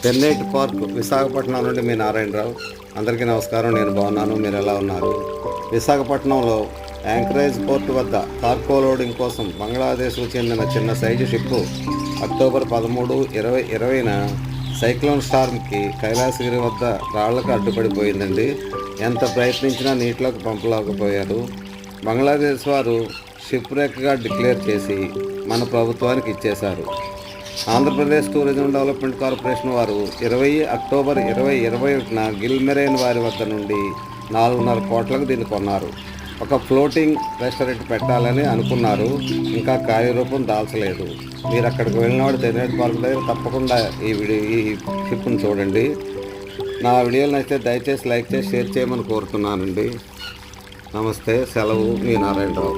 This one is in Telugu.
పెన్నెట్ పార్క్ విశాఖపట్నం నుండి మీ నారాయణరావు. అందరికీ నమస్కారం. నేను బాగున్నాను, మీరు ఎలా ఉన్నారు? విశాఖపట్నంలో యాంకరేజ్ పోర్ట్ వద్ద కార్గో లోడింగ్ కోసం బంగ్లాదేశ్కు చెందిన చిన్న సైజు షిప్పు అక్టోబర్ 13, 2020న సైక్లోన్ స్టార్మ్కి కైలాసగిరి వద్ద రాళ్లకు అడ్డుపడిపోయిందండి. ఎంత ప్రయత్నించినా నీటిలోకి పంపలేకపోయారు. బంగ్లాదేశ్ వారు షిప్ రేక్గా డిక్లేర్ చేసి మన ప్రభుత్వానికి ఇచ్చేశారు. ఆంధ్రప్రదేశ్ టూరిజం డెవలప్మెంట్ కార్పొరేషన్ వారు 20 అక్టోబర్ 2021న గిల్మెరైన్ వారి వద్ద నుండి 4.5 కోట్లకు దీన్ని కొన్నారు. ఒక ఫ్లోటింగ్ రెస్టారెంట్ పెట్టాలని అనుకున్నారు, ఇంకా కార్యరూపం దాల్చలేదు. మీరు అక్కడికి వెళ్ళినవాడు పెన్నెట్ పార్క్ దగ్గర తప్పకుండా ఈ షిప్ను చూడండి. నా వీడియోలు నచ్చితే దయచేసి లైక్ చేసి షేర్ చేయమని కోరుతున్నానండి. నమస్తే, సెలవు, మీ నారాయణరావు.